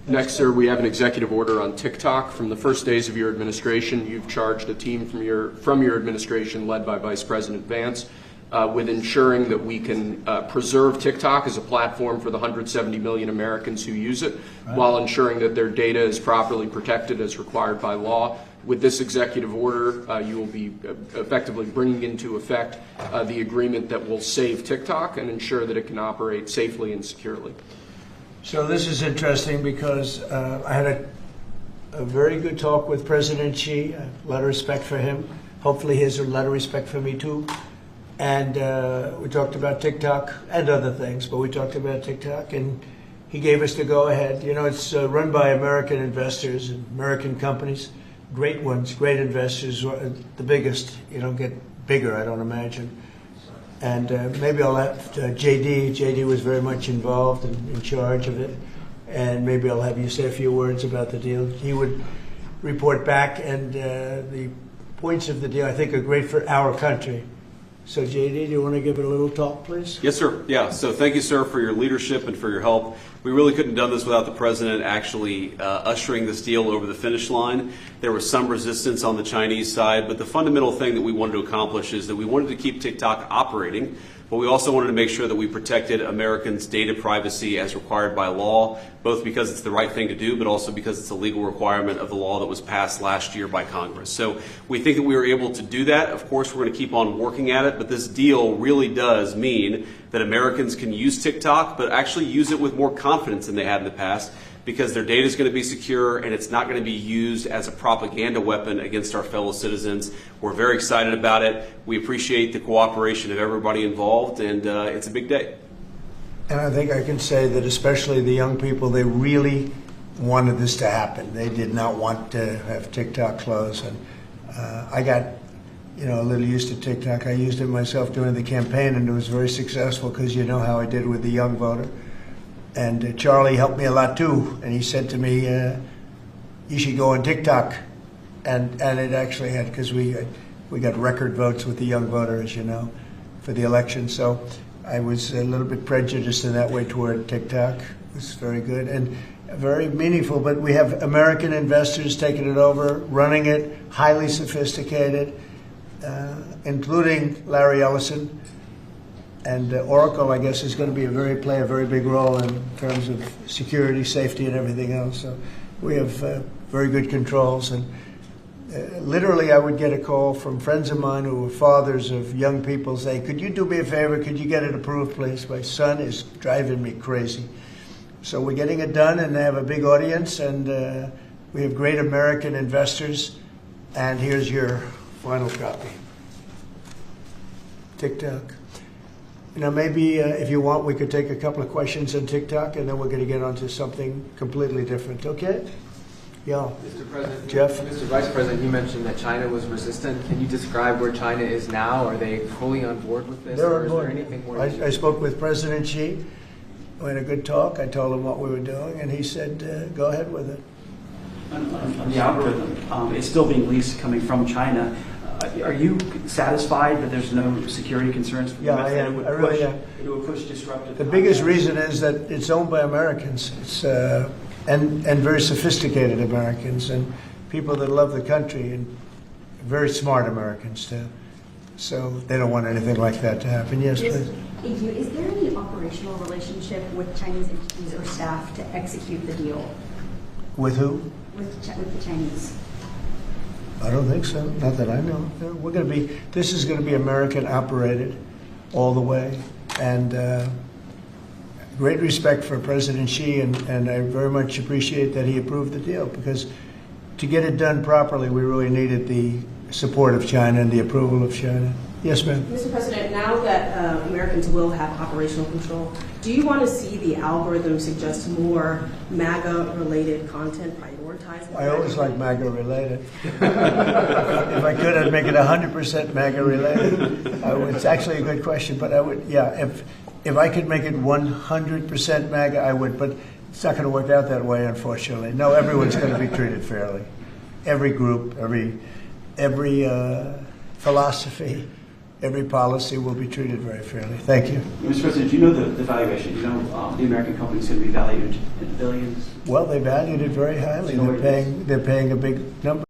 Next, sir, we have an executive order on TikTok. From the first days of your administration, you've charged a team from your administration, led by Vice President Vance, with ensuring that we can preserve TikTok as a platform for the 170 million Americans who use it, while ensuring that their data is properly protected as required by law. With this executive order, you will be effectively bringing into effect the agreement that will save TikTok and ensure that it can operate safely and securely. So this is interesting because I had a very good talk with President Xi, a lot of respect for him. Hopefully he has a lot of respect for me too. And we talked about TikTok and other things, but we talked about TikTok, and he gave us the go-ahead. You know, it's run by American investors and American companies, great ones, great investors, the biggest. You don't get bigger, I don't imagine. And maybe I'll have JD. JD was very much involved and in charge of it. And maybe I'll have you say a few words about the deal. He would report back, and the points of the deal, I think, are great for our country. So, JD, do you want to give it a little talk, please? Yes, sir. Yeah. So thank you, sir, for your leadership and for your help. We really couldn't have done this without the president actually ushering this deal over the finish line. There was some resistance on the Chinese side, but the fundamental thing that we wanted to accomplish is that we wanted to keep TikTok operating, but we also wanted to make sure that we protected Americans' data privacy as required by law, both because it's the right thing to do, but also because it's a legal requirement of the law that was passed last year by Congress. So we think that we were able to do that. Of course, we're going to keep on working at it, but this deal really does mean that Americans can use TikTok, but actually use it with more confidence than they had in the past, because their data is going to be secure and it's not going to be used as a propaganda weapon against our fellow citizens. We're very excited about it. We appreciate the cooperation of everybody involved, and it's a big day. And I think I can say that especially the young people, they really wanted this to happen. They did not want to have TikTok close. And I got, a little used to TikTok. I used it myself during the campaign, and it was very successful because you know how I did with the young voter. And Charlie helped me a lot too, and he said to me, you should go on TikTok. And it actually had, because we got record votes with the young voter, as you know, for the election. So I was a little bit prejudiced in that way toward TikTok. It was very good and very meaningful, but we have American investors taking it over, running it, highly sophisticated, including Larry Ellison. And Oracle, I guess, is going to play a very big role in terms of security, safety, and everything else. So we have very good controls. And literally, I would get a call from friends of mine who were fathers of young people saying, could you do me a favor? Could you get it approved, please? My son is driving me crazy. So we're getting it done, and they have a big audience, and we have great American investors. And here's your final copy. TikTok. Maybe if you want, we could take a couple of questions on TikTok, and then we're going to get onto something completely different. Okay? Yeah. Mr. President, Jeff? Mr. Vice President, you mentioned that China was resistant. Can you describe where China is now? Are they fully on board with this? They're on board. Or is there anything more? I spoke with President Xi. We had a good talk. I told him what we were doing, and he said, go ahead with it. On the algorithm, it's still being leased coming from China. Are you satisfied that there's no security concerns for I am. I really am. It would push disruptive. The biggest reason is that it's owned by Americans. It's and very sophisticated Americans and people that love the country, and very smart Americans too. So they don't want anything like that to happen. Yes, please. Is there any operational relationship with Chinese entities or staff to execute the deal? With who? With the Chinese. I don't think so. Not that I know. This is going to be American operated all the way. And great respect for President Xi, and I very much appreciate that he approved the deal, because to get it done properly, we really needed the support of China and the approval of China. Yes, ma'am. Mr. President, now that Americans will have operational control, do you want to see the algorithm suggest more MAGA-related content prioritized? I always like MAGA-related. If I could, I'd make it 100% MAGA-related. It's actually a good question, but I would, if I could make it 100% MAGA, I would, but it's not going to work out that way, unfortunately. No, everyone's going to be treated fairly. Every group, every philosophy, every policy will be treated very fairly. Thank you. Mr. President, do you know the valuation? Do you know the American company is going to be valued in billions? Well, they valued it very highly. So They're paying a big number.